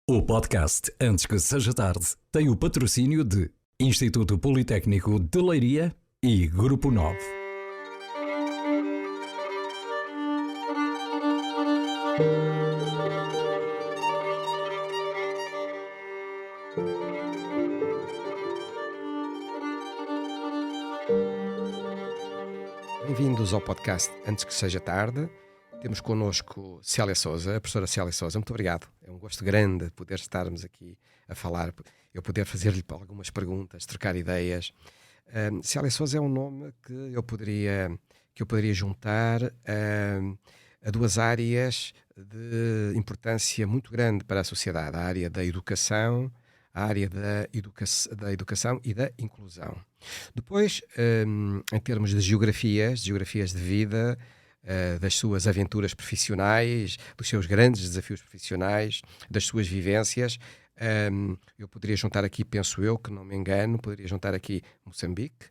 O podcast Antes que Seja Tarde tem o patrocínio de Instituto Politécnico de Leiria e Grupo 9. Bem-vindos ao podcast Antes que Seja Tarde. Temos connosco Célia Sousa, a professora Célia Sousa. Muito obrigado. É um gosto grande poder estarmos aqui a falar, eu poder fazer-lhe algumas perguntas, trocar ideias. Célia Sousa é um nome que eu poderia juntar a duas áreas de importância muito grande para a sociedade, a área da educação, a área da educação e da inclusão. Depois, em termos de geografias de vida, das suas aventuras profissionais, dos seus grandes desafios profissionais, das suas vivências, eu poderia juntar aqui, penso eu, que não me engano, poderia juntar aqui Moçambique,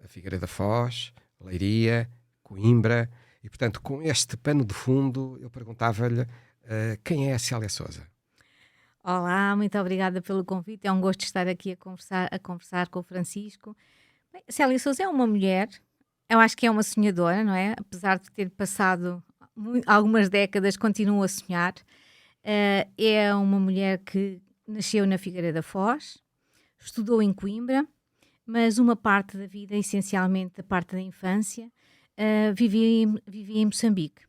a Figueira da Foz, Leiria, Coimbra, e portanto, com este pano de fundo, eu perguntava-lhe quem é a Célia Sousa? Olá, muito obrigada pelo convite. É um gosto estar aqui a conversar com o Francisco. Bem, Célia Sousa é uma mulher, eu acho que é uma sonhadora, não é? Apesar de ter passado algumas décadas, continua a sonhar. É uma mulher que nasceu na Figueira da Foz, estudou em Coimbra, mas uma parte da vida, essencialmente a parte da infância, vivia em Moçambique.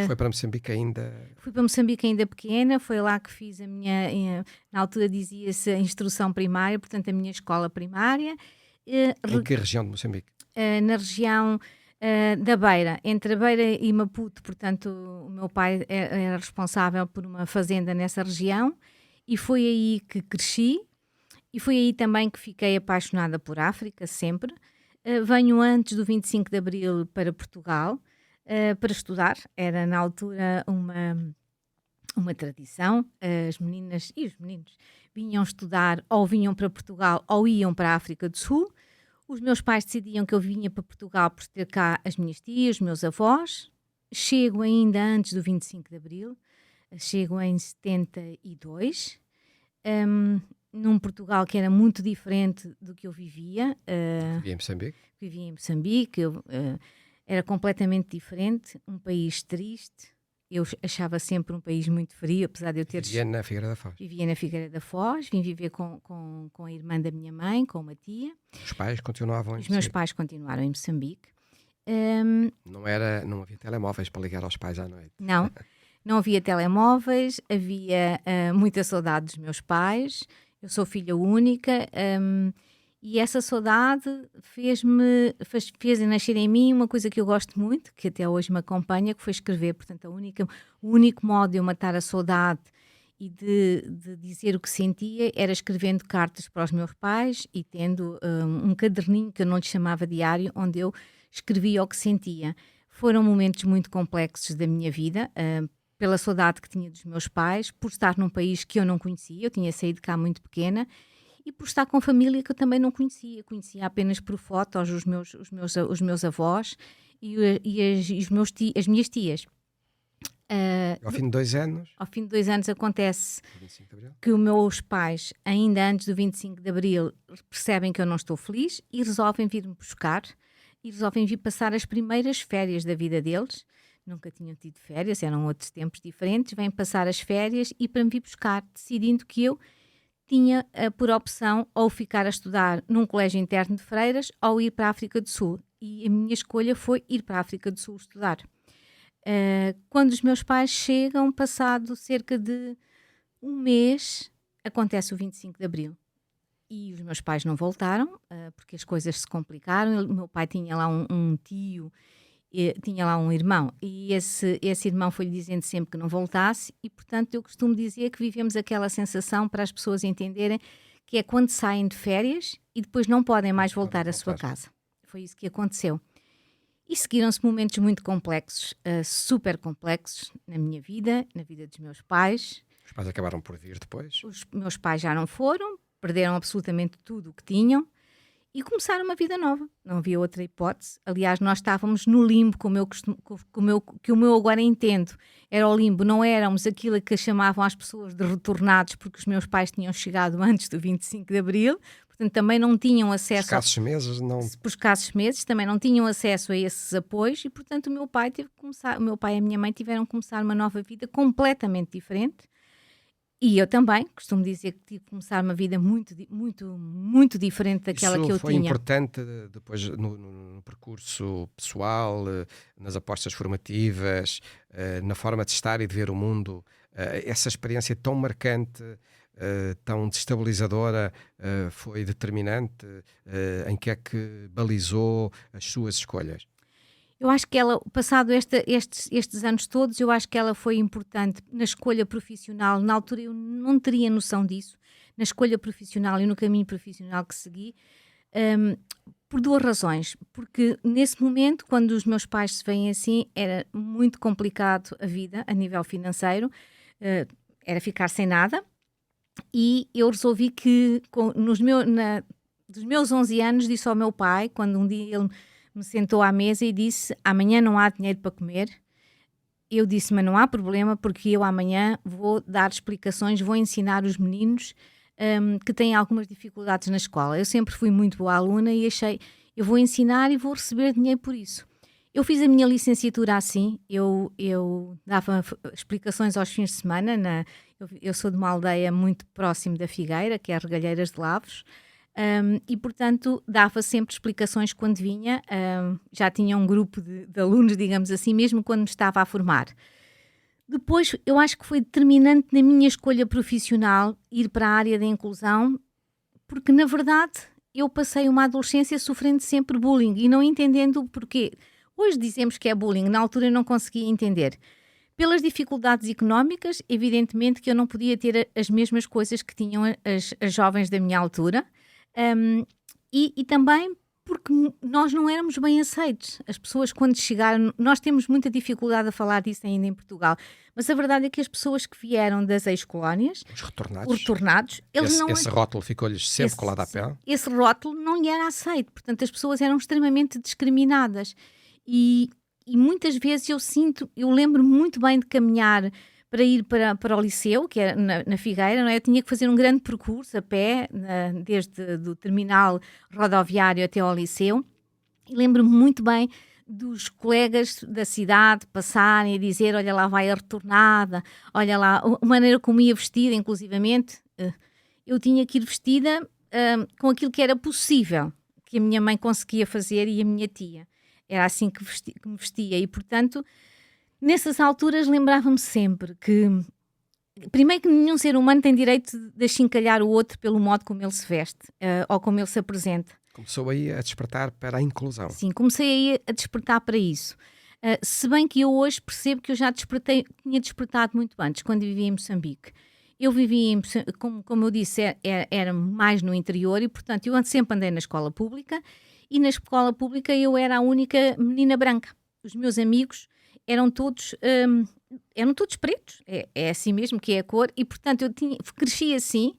Foi para Moçambique ainda? Fui para Moçambique ainda pequena, foi lá que fiz a minha, na altura dizia-se a instrução primária, portanto a minha escola primária. Em que região de Moçambique? Na região da Beira, entre a Beira e Maputo, portanto o meu pai era responsável por uma fazenda nessa região e foi aí que cresci e foi aí também que fiquei apaixonada por África, sempre. Venho antes do 25 de Abril para Portugal, para estudar, era na altura uma tradição, as meninas e os meninos vinham estudar ou vinham para Portugal ou iam para a África do Sul. Os meus pais decidiam que eu vinha para Portugal por ter cá as minhas tias, os meus avós. Chego ainda antes do 25 de Abril, chego em 72, num Portugal que era muito diferente do que eu vivia. Vivia em Moçambique? Vivia em Moçambique, era completamente diferente, um país triste. Eu achava sempre um país muito frio, apesar de eu ter... Vivia na Figueira da Foz? Vivia na Figueira da Foz, vim viver com a irmã da minha mãe, com uma tia. Os pais continuavam em Os meus Moçambique? pais continuaram em Moçambique. Não havia telemóveis para ligar aos pais à noite? Não havia telemóveis, havia muita saudade dos meus pais. Eu sou filha única e essa saudade fez nascer em mim uma coisa que eu gosto muito, que até hoje me acompanha, que foi escrever. Portanto, o único modo de eu matar a saudade e de dizer o que sentia era escrevendo cartas para os meus pais e tendo um caderninho que eu não lhe chamava diário, onde eu escrevia o que sentia. Foram momentos muito complexos da minha vida, pela saudade que tinha dos meus pais, por estar num país que eu não conhecia, eu tinha saído de cá muito pequena, e por estar com família que eu também não conhecia apenas por fotos os meus avós e as minhas tias. Ao fim de 2 anos? Ao fim de 2 anos acontece 25 de Abril? que os meus pais, ainda antes do 25 de Abril, percebem que eu não estou feliz e resolvem vir-me buscar e resolvem vir passar as primeiras férias da vida deles. Nunca tinham tido férias, eram outros tempos diferentes, vêm passar as férias e para me vir buscar, decidindo que eu tinha por opção ou ficar a estudar num colégio interno de freiras ou ir para a África do Sul. E a minha escolha foi ir para a África do Sul estudar. Quando os meus pais chegam, passado cerca de um mês, acontece o 25 de Abril. E os meus pais não voltaram, porque as coisas se complicaram. O meu pai tinha lá um tio, tinha lá um irmão, e esse irmão foi-lhe dizendo sempre que não voltasse, e portanto eu costumo dizer que vivemos aquela sensação, para as pessoas entenderem, que é quando saem de férias e depois não podem mais voltar à sua casa. Foi isso que aconteceu. E seguiram-se momentos muito complexos, super complexos na minha vida, na vida dos meus pais. Os pais acabaram por vir depois? Os meus pais já não foram, perderam absolutamente tudo o que tinham. e começar uma vida nova. Não havia outra hipótese. Aliás, nós estávamos no limbo, que o meu agora entendo. Era o limbo, não éramos aquilo que chamavam as pessoas de retornados, porque os meus pais tinham chegado antes do 25 de Abril, portanto também não tinham acesso... Escassos meses, não... Por escassos meses, também não tinham acesso a esses apoios e, portanto, o meu pai e a minha mãe tiveram que começar uma nova vida completamente diferente. E eu também, costumo dizer que tive que começar uma vida muito, muito, muito diferente daquela que eu foi tinha. importante depois no percurso pessoal, nas apostas formativas, na forma de estar e de ver o mundo, essa experiência tão marcante, tão destabilizadora, foi determinante? Em que é que balizou as suas escolhas? Eu acho que ela, passado estes anos todos, eu acho que ela foi importante na escolha profissional. Na altura eu não teria noção disso, na escolha profissional e no caminho profissional que segui, por duas razões. Porque nesse momento, quando os meus pais se veem assim, era muito complicado a vida a nível financeiro, era ficar sem nada, e eu resolvi que, dos meus 11 anos, disse ao meu pai, quando um dia ele me sentou à mesa e disse: amanhã não há dinheiro para comer. Eu disse: mas não há problema, porque eu amanhã vou dar explicações, vou ensinar os meninos que têm algumas dificuldades na escola. Eu sempre fui muito boa aluna e achei, eu vou ensinar e vou receber dinheiro por isso. Eu fiz a minha licenciatura assim, eu dava explicações aos fins de semana, eu sou de uma aldeia muito próximo da Figueira, que é Regalheiras de Lavros, e portanto dava sempre explicações quando vinha, já tinha um grupo de alunos, digamos assim, mesmo quando me estava a formar. Depois eu acho que foi determinante na minha escolha profissional ir para a área da inclusão, porque na verdade eu passei uma adolescência sofrendo sempre bullying e não entendendo o porquê. Hoje dizemos que é bullying, na altura eu não conseguia entender. Pelas dificuldades económicas, evidentemente que eu não podia ter as mesmas coisas que tinham as jovens da minha altura, e também porque nós não éramos bem aceitos. As pessoas, quando chegaram, nós temos muita dificuldade a falar disso ainda em Portugal, mas a verdade é que as pessoas que vieram das ex-colónias, os retornados, eles esse rótulo ficou-lhes sempre colado à pele? Esse rótulo não lhe era aceito, portanto as pessoas eram extremamente discriminadas. E muitas vezes eu lembro muito bem de caminhar para ir para o liceu, que era na Figueira, não é? Eu tinha que fazer um grande percurso a pé, desde do terminal rodoviário até ao liceu, e lembro-me muito bem dos colegas da cidade passarem e dizer: olha lá vai a retornada, olha lá, a maneira como ia vestida, inclusivamente, eu tinha que ir vestida com aquilo que era possível, que a minha mãe conseguia fazer e a minha tia. Era assim que me vestia e, portanto, nessas alturas lembrava-me sempre que, primeiro, que nenhum ser humano tem direito de achincalhar o outro pelo modo como ele se veste ou como ele se apresenta. Começou aí a despertar para a inclusão. Sim, comecei aí a despertar para isso. Se bem que eu hoje percebo que eu já tinha despertado muito antes, quando vivia em Moçambique. Eu vivia, como eu disse, era mais no interior e, portanto, eu sempre andei na escola pública. E na escola pública eu era a única menina branca. Os meus amigos eram todos pretos. É assim mesmo que é a cor. E, portanto, cresci assim.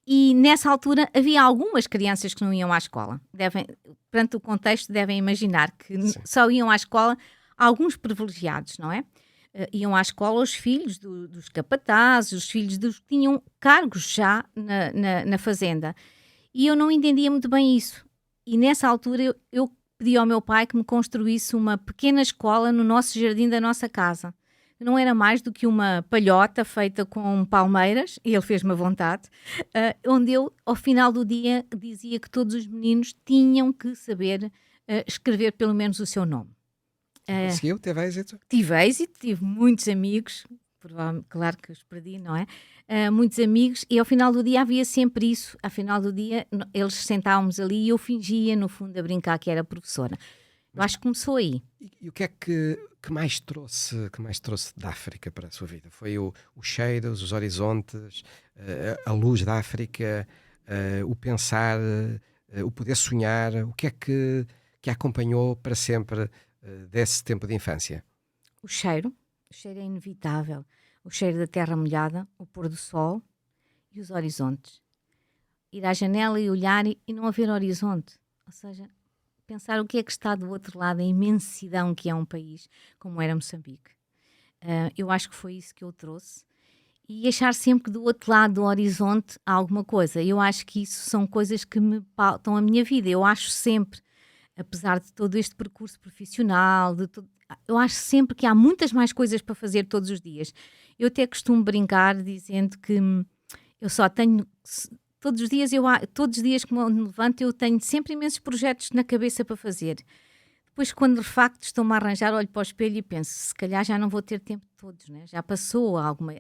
E nessa altura havia algumas crianças que não iam à escola. Perante o contexto, devem imaginar que só iam à escola alguns privilegiados, não é? Iam à escola os filhos dos capatazes, os filhos dos que tinham cargos já na fazenda. E eu não entendia muito bem isso. E nessa altura eu pedi ao meu pai que me construísse uma pequena escola no nosso jardim da nossa casa. Não era mais do que uma palhota feita com palmeiras, e ele fez-me à vontade, onde eu, ao final do dia, dizia que todos os meninos tinham que saber escrever pelo menos o seu nome. Conseguiu? Teve êxito? Tive êxito, tive muitos amigos, claro que os perdi, não é? Muitos amigos, e ao final do dia havia sempre isso. Ao final do dia eles sentávamos ali e eu fingia no fundo a brincar que era professora. Eu acho que começou aí. E o que é que mais trouxe da África para a sua vida? Foi o cheiro, os horizontes, a luz da África, o pensar, o poder sonhar? O que é que acompanhou para sempre desse tempo de infância? O cheiro é inevitável. O cheiro da terra molhada, o pôr do sol e os horizontes. ir à janela e olhar e não haver horizonte. Ou seja, pensar o que é que está do outro lado, a imensidão que é um país como era Moçambique. Eu acho que foi isso que eu trouxe. E achar sempre que do outro lado do horizonte há alguma coisa. Eu acho que isso são coisas que me pautam a minha vida. Eu acho sempre, apesar de todo este percurso profissional, eu acho sempre que há muitas mais coisas para fazer todos os dias. Eu até costumo brincar dizendo que eu só tenho... Todos os dias que me levanto, eu tenho sempre imensos projetos na cabeça para fazer. Depois, quando de facto estou-me a arranjar, olho para o espelho e penso, se calhar já não vou ter tempo de todos, né? Já passou alguma...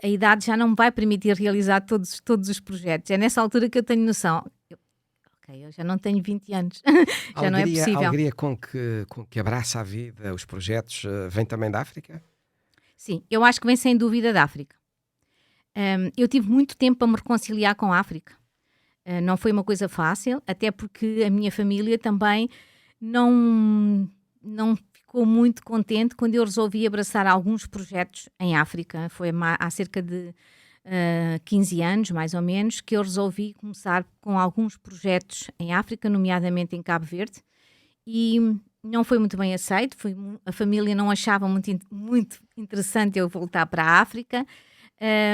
A idade já não me vai permitir realizar todos os projetos. É nessa altura que eu tenho noção. Eu já não tenho 20 anos. Já não é possível. A alegria com que abraça a vida, os projetos, vem também da África? Sim, eu acho que vem sem dúvida da África. Eu tive muito tempo para me reconciliar com a África. Não foi uma coisa fácil, até porque a minha família também não ficou muito contente quando eu resolvi abraçar alguns projetos em África. Foi há cerca de 15 anos, mais ou menos, que eu resolvi começar com alguns projetos em África, nomeadamente em Cabo Verde, e não foi muito bem aceito. A família não achava muito interessante eu voltar para a África,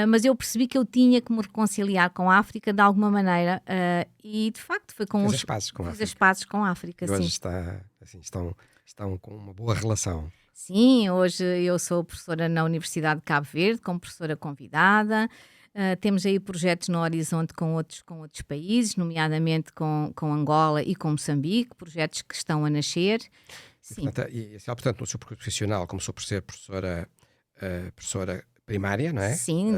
mas eu percebi que eu tinha que me reconciliar com a África de alguma maneira, e de facto foi com Fiz as pazes com a África. as pazes com a África, E sim. hoje estão com uma boa relação. Sim, hoje eu sou professora na Universidade de Cabo Verde, como professora convidada. Temos aí projetos no horizonte com outros países, nomeadamente com Angola e com Moçambique, projetos que estão a nascer. Sim. Portanto, no seu percurso profissional começou por ser professora primária, não é? Sim.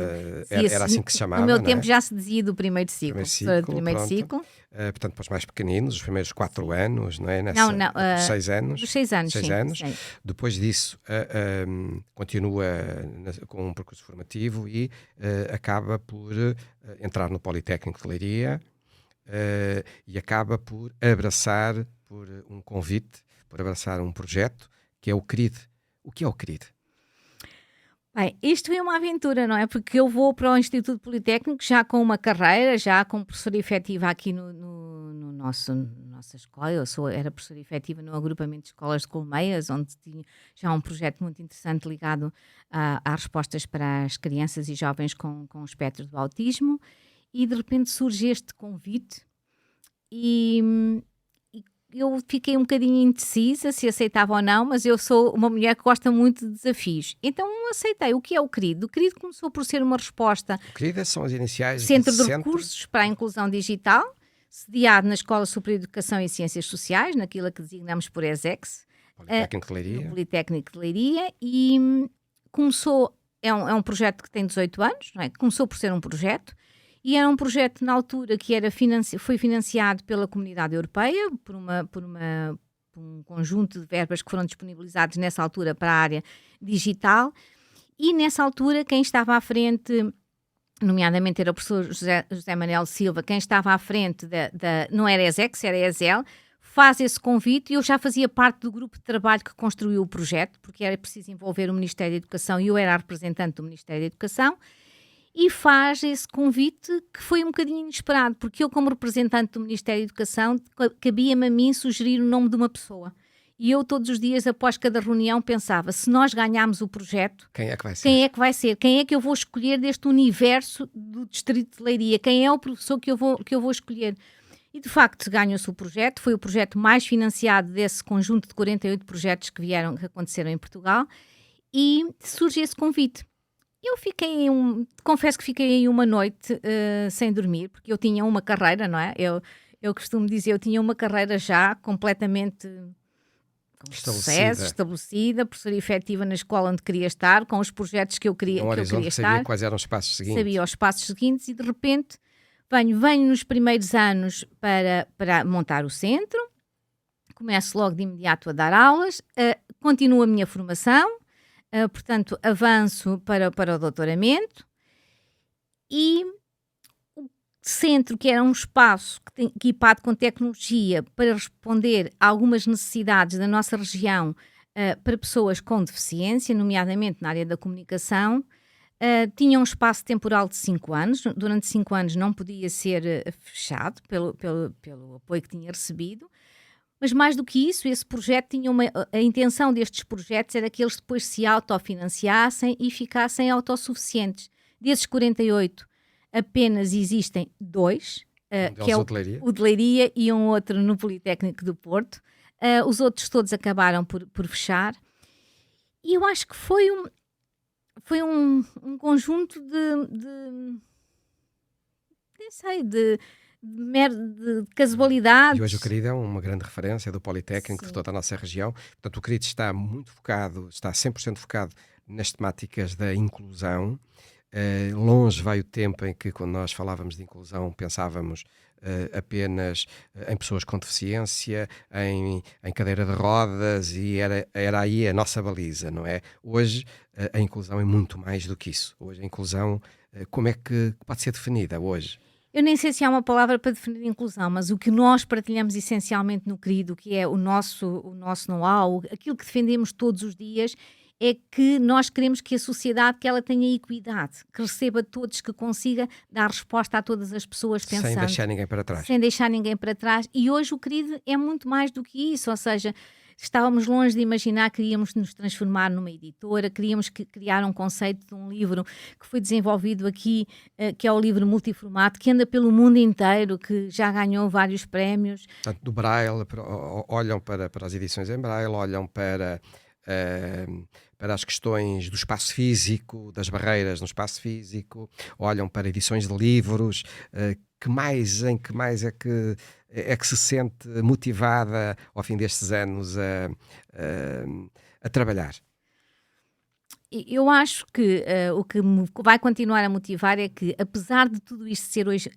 Era assim que se chamava, no meu não tempo é? já se dizia do primeiro ciclo, professora do primeiro pronto. ciclo. Portanto, para os mais pequeninos, os primeiros 4 anos, não é? Não, 6 anos. Dos 6 anos, 6 sim. anos. Sim. Depois disso, continua com um percurso formativo e acaba por entrar no Politécnico de Leiria e acaba por abraçar um convite, por abraçar um projeto que é o CRID. O que é o CRID? Bem, isto é uma aventura, não é? Porque eu vou para o Instituto Politécnico já com uma carreira, já como professora efetiva aqui no nossa escola. Era professora efetiva no agrupamento de escolas de Colmeias, onde tinha já um projeto muito interessante ligado às respostas para as crianças e jovens com espectro do autismo. E de repente surge este convite e eu fiquei um bocadinho indecisa se aceitava ou não, mas eu sou uma mulher que gosta muito de desafios. Então aceitei. O que é o CRID? O CRID começou por ser uma resposta... O CRID são as iniciais Centro de Recursos para a Inclusão Digital, sediado na Escola Superior de Educação e Ciências Sociais, naquilo que designamos por ESEX. Politécnico de Leiria. No Politécnico de Leiria. E começou... É um projeto que tem 18 anos, não é? Começou por ser um projeto. E era um projeto, na altura, que foi financiado pela Comunidade Europeia, por um conjunto de verbas que foram disponibilizados nessa altura para a área digital. E nessa altura, quem estava à frente, nomeadamente era o professor José Manuel Silva, quem estava à frente não era ESEX, era ESEL, faz esse convite, e eu já fazia parte do grupo de trabalho que construiu o projeto, porque era preciso envolver o Ministério da Educação e eu era a representante do Ministério da Educação. E faz esse convite que foi um bocadinho inesperado, porque eu, como representante do Ministério da Educação, cabia-me a mim sugerir o nome de uma pessoa. E eu, todos os dias, após cada reunião, pensava, se nós ganharmos o projeto, quem é que vai ser? Quem é que eu vou escolher deste universo do Distrito de Leiria? Quem é o professor que eu vou escolher? E, de facto, ganhou-se o projeto. Foi o projeto mais financiado desse conjunto de 48 projetos que aconteceram em Portugal. E surge esse convite. Eu confesso que fiquei aí uma noite sem dormir, porque eu tinha uma carreira, não é? Eu costumo dizer, eu tinha uma carreira já completamente com sucesso, estabelecida, professora efetiva na escola onde queria estar, com os projetos que eu queria estar. Sabia quais eram os passos seguintes. Sabia os passos seguintes e, de repente, venho nos primeiros anos para montar o centro, começo logo de imediato a dar aulas, continuo a minha formação. Portanto, avanço para o doutoramento e o centro, que era um espaço equipado com tecnologia para responder a algumas necessidades da nossa região para pessoas com deficiência, nomeadamente na área da comunicação, Tinha um espaço temporal de 5 anos. Durante 5 anos não podia ser fechado pelo apoio que tinha recebido. Mas mais do que isso, esse projeto tinha a intenção destes projetos era que eles depois se autofinanciassem e ficassem autossuficientes. Desses 48, apenas existem 2, que é o de Leiria e um outro no Politécnico do Porto. Os outros todos acabaram por fechar. E eu acho que foi um conjunto de casualidades. E hoje o Querido é uma grande referência do Politécnico, sim, de toda a nossa região. Portanto, o Querido está muito focado, está 100% focado nas temáticas da inclusão. Longe vai o tempo em que, quando nós falávamos de inclusão, pensávamos apenas em pessoas com deficiência, em cadeira de rodas, e era aí a nossa baliza, não é? Hoje a inclusão é muito mais do que isso. Hoje a inclusão, como é que pode ser definida hoje? Eu nem sei se há uma palavra para definir inclusão, mas o que nós partilhamos essencialmente no Querido, que é o nosso know-how, aquilo que defendemos todos os dias, é que nós queremos que a sociedade que ela tenha equidade, que receba todos, que consiga dar resposta a todas as pessoas pensando. Sem deixar ninguém para trás. Sem deixar ninguém para trás. E hoje o Querido é muito mais do que isso, ou seja, estávamos longe de imaginar que queríamos nos transformar numa editora, queríamos criar um conceito de um livro que foi desenvolvido aqui, que é o livro multiformato, que anda pelo mundo inteiro, que já ganhou vários prémios. Portanto, do Braille, olham para as edições em Braille, olham para as questões do espaço físico, das barreiras no espaço físico, olham para edições de livros. Em que mais é que se sente motivada ao fim destes anos a trabalhar? Eu acho que o que me vai continuar a motivar é que, apesar de tudo isto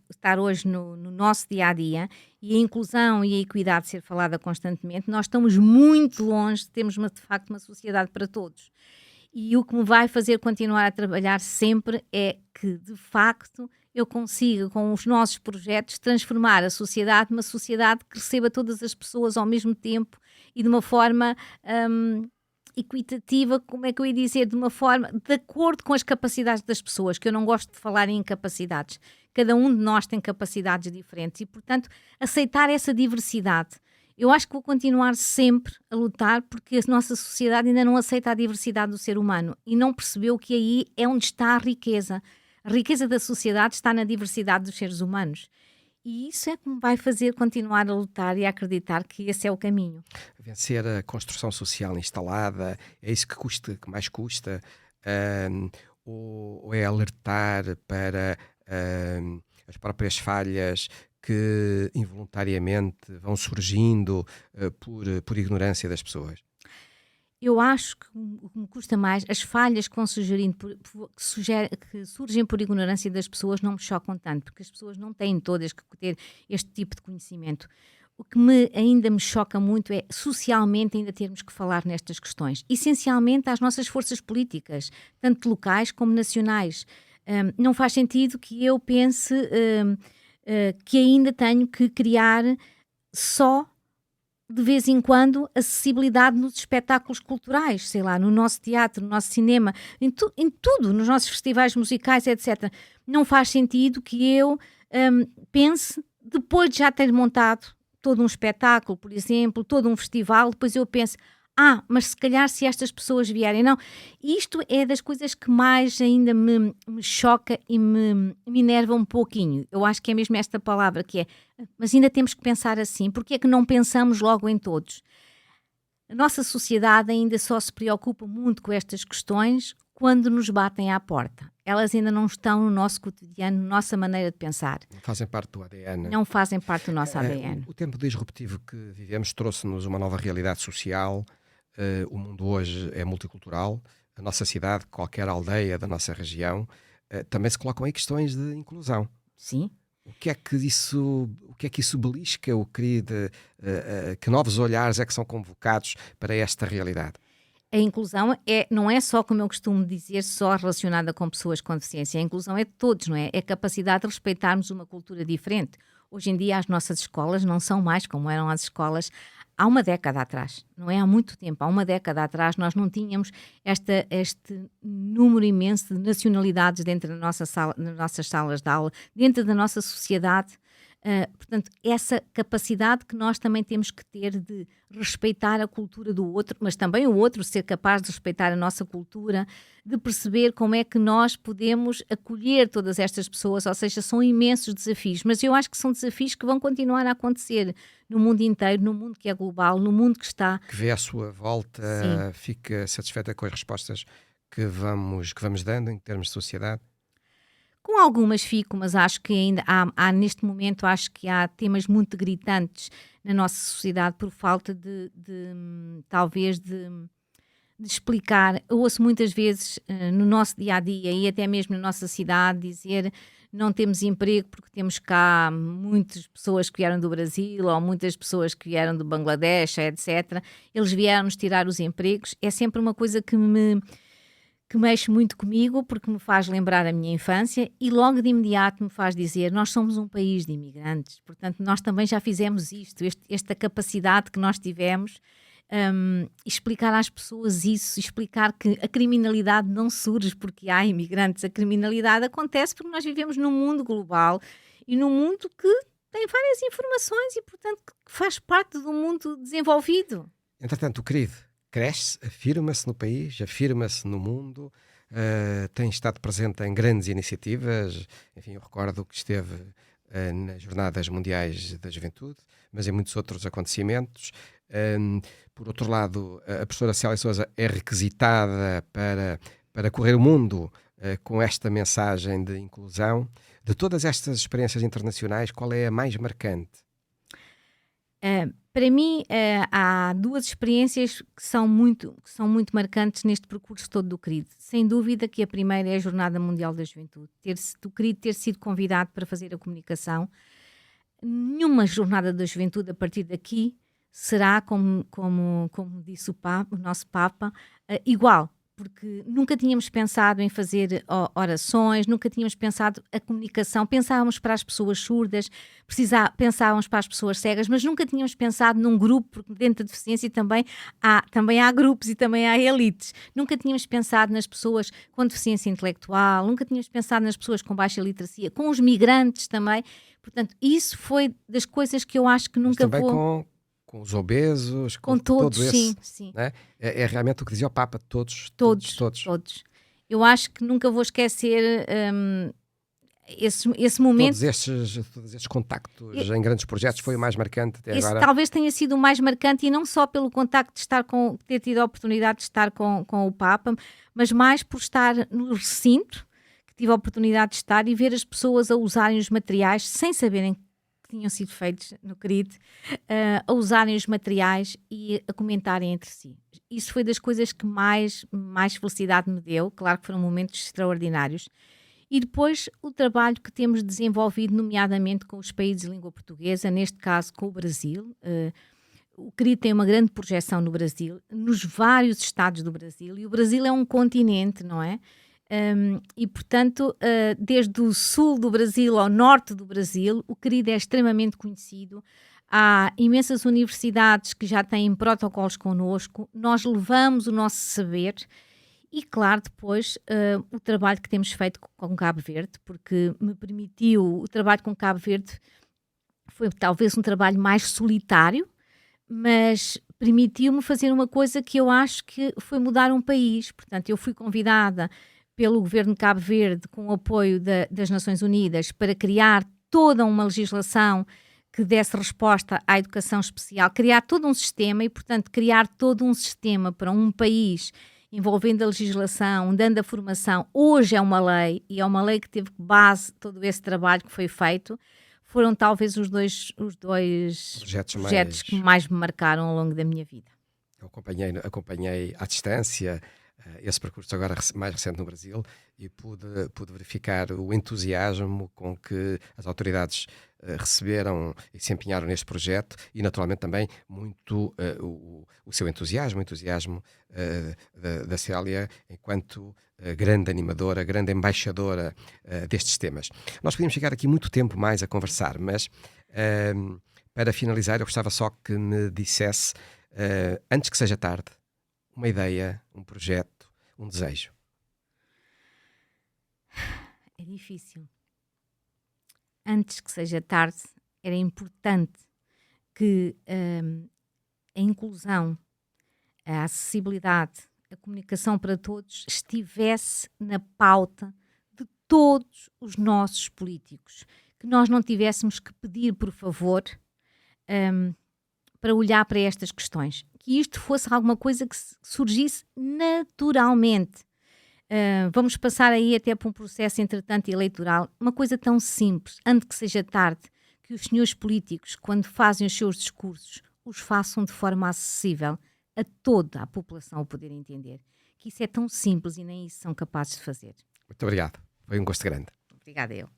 estar hoje no nosso dia-a-dia, e a inclusão e a equidade ser falada constantemente, nós estamos muito longe de termos, de facto, uma sociedade para todos. E o que me vai fazer continuar a trabalhar sempre é que, de facto, eu consiga, com os nossos projetos, transformar a sociedade numa sociedade que receba todas as pessoas ao mesmo tempo e de uma forma equitativa, como é que eu ia dizer, de uma forma de acordo com as capacidades das pessoas, que eu não gosto de falar em incapacidades. Cada um de nós tem capacidades diferentes e, portanto, aceitar essa diversidade. Eu acho que vou continuar sempre a lutar porque a nossa sociedade ainda não aceita a diversidade do ser humano e não percebeu que aí é onde está a riqueza. A riqueza da sociedade está na diversidade dos seres humanos. E isso é que me vai fazer continuar a lutar e a acreditar que esse é o caminho. Vencer a construção social instalada, é isso que mais custa? Ou é alertar para as próprias falhas que involuntariamente vão surgindo por ignorância das pessoas? Eu acho que o que me custa mais, as falhas que vão que surgem por ignorância das pessoas não me chocam tanto, porque as pessoas não têm todas que ter este tipo de conhecimento. O que ainda me choca muito é, socialmente, ainda termos que falar nestas questões. Essencialmente às nossas forças políticas, tanto locais como nacionais. Não faz sentido que eu pense que ainda tenho que criar só de vez em quando, acessibilidade nos espetáculos culturais, sei lá, no nosso teatro, no nosso cinema, em tudo, nos nossos festivais musicais, etc. Não faz sentido que eu pense, depois de já ter montado todo um espetáculo, por exemplo, todo um festival, depois eu penso, mas se calhar se estas pessoas vierem, não. Isto é das coisas que mais ainda me choca e me enerva um pouquinho. Eu acho que é mesmo esta palavra que é, mas ainda temos que pensar assim, porque é que não pensamos logo em todos? A nossa sociedade ainda só se preocupa muito com estas questões quando nos batem à porta. Elas ainda não estão no nosso cotidiano, na nossa maneira de pensar. Não fazem parte do ADN. Não fazem parte do nosso ADN. O tempo disruptivo que vivemos trouxe-nos uma nova realidade social. O mundo hoje é multicultural. A nossa cidade, qualquer aldeia da nossa região, também se colocam aí questões de inclusão. Sim. O que é que isso belisca? Que novos olhares é que são convocados para esta realidade? A inclusão não é só, como eu costumo dizer, só relacionada com pessoas com deficiência. A inclusão é de todos, não é? É a capacidade de respeitarmos uma cultura diferente. Hoje em dia as nossas escolas não são mais como eram as escolas há uma década atrás, não é há muito tempo, há uma década atrás nós não tínhamos este número imenso de nacionalidades dentro da nossa sala, das nossas salas de aula, dentro da nossa sociedade. Portanto, essa capacidade que nós também temos que ter de respeitar a cultura do outro, mas também o outro ser capaz de respeitar a nossa cultura, de perceber como é que nós podemos acolher todas estas pessoas, ou seja, são imensos desafios, mas eu acho que são desafios que vão continuar a acontecer no mundo inteiro, no mundo que é global, no mundo que está... Que vê à sua volta, Sim. fica satisfeita com as respostas que vamos dando em termos de sociedade? Com algumas fico, mas acho que ainda há neste momento, acho que há temas muito gritantes na nossa sociedade por falta talvez de explicar. Eu ouço muitas vezes no nosso dia-a-dia e até mesmo na nossa cidade dizer não temos emprego porque temos cá muitas pessoas que vieram do Brasil ou muitas pessoas que vieram do Bangladesh, etc. Eles vieram-nos tirar os empregos. É sempre uma coisa que mexe muito comigo porque me faz lembrar a minha infância e logo de imediato me faz dizer nós somos um país de imigrantes, portanto nós também já fizemos isto, esta capacidade que nós tivemos, explicar às pessoas isso, explicar que a criminalidade não surge porque há imigrantes, a criminalidade acontece porque nós vivemos num mundo global e num mundo que tem várias informações e portanto que faz parte do mundo desenvolvido. Entretanto, o querido cresce, afirma-se no país, afirma-se no mundo, tem estado presente em grandes iniciativas. Enfim, eu recordo que esteve nas Jornadas Mundiais da Juventude, mas em muitos outros acontecimentos. Por outro lado, a professora Célia Sousa é requisitada para correr o mundo com esta mensagem de inclusão. De todas estas experiências internacionais, qual é a mais marcante? Para mim, há duas experiências que são muito marcantes neste percurso todo do CRID. Sem dúvida que a primeira é a Jornada Mundial da Juventude. O CRID ter sido convidado para fazer a comunicação. Nenhuma Jornada da Juventude a partir daqui será, como disse o nosso Papa, igual. Porque nunca tínhamos pensado em fazer orações, nunca tínhamos pensado a comunicação, pensávamos para as pessoas surdas, pensávamos para as pessoas cegas, mas nunca tínhamos pensado num grupo, porque dentro da deficiência também há grupos e também há elites. Nunca tínhamos pensado nas pessoas com deficiência intelectual, nunca tínhamos pensado nas pessoas com baixa literacia, com os migrantes também. Portanto, isso foi das coisas que eu acho que nunca mas também com os obesos, com todos, todo esse, sim. Né? É realmente o que dizia o Papa, todos. Eu acho que nunca vou esquecer esse momento. Todos estes contactos em grandes projetos foi o mais marcante até agora. Talvez tenha sido o mais marcante e não só pelo contacto de ter tido a oportunidade de estar com o Papa, mas mais por estar no recinto, que tive a oportunidade de estar e ver as pessoas a usarem os materiais sem saberem tinham sido feitos no CRID, a usarem os materiais e a comentarem entre si. Isso foi das coisas que mais felicidade me deu. Claro que foram momentos extraordinários. E depois o trabalho que temos desenvolvido, nomeadamente com os países de língua portuguesa, neste caso com o Brasil. O CRID tem uma grande projeção no Brasil, nos vários estados do Brasil, e o Brasil é um continente, não é? E portanto, desde o sul do Brasil ao norte do Brasil, o CRID é extremamente conhecido. Há imensas universidades que já têm protocolos connosco, nós levamos o nosso saber e, claro, depois o trabalho que temos feito com Cabo Verde, porque me permitiu, o trabalho com Cabo Verde foi talvez um trabalho mais solitário, mas permitiu-me fazer uma coisa que eu acho que foi mudar um país. Portanto, eu fui convidada pelo governo de Cabo Verde, com o apoio das Nações Unidas, para criar toda uma legislação que desse resposta à educação especial, criar todo um sistema e, portanto, criar todo um sistema para um país envolvendo a legislação, dando a formação. Hoje é uma lei, e é uma lei que teve base todo esse trabalho que foi feito. Foram talvez os dois projetos que mais me marcaram ao longo da minha vida. Eu acompanhei à distância esse percurso agora mais recente no Brasil e pude verificar o entusiasmo com que as autoridades receberam e se empenharam neste projeto e naturalmente também muito o seu entusiasmo, da Célia enquanto grande animadora, grande embaixadora destes temas. Nós podíamos ficar aqui muito tempo mais a conversar, mas Para finalizar, eu gostava só que me dissesse, antes que seja tarde, uma ideia, um projeto, um desejo. É difícil. Antes que seja tarde, era importante que a inclusão, a acessibilidade, a comunicação para todos estivesse na pauta de todos os nossos políticos. Que nós não tivéssemos que pedir, por favor, para olhar para estas questões. Que isto fosse alguma coisa que surgisse naturalmente. Vamos passar aí até para um processo, entretanto, eleitoral. Uma coisa tão simples, antes que seja tarde, que os senhores políticos, quando fazem os seus discursos, os façam de forma acessível a toda a população o poder entender. Que isso é tão simples e nem isso são capazes de fazer. Muito obrigado. Foi um gosto grande. Obrigada eu.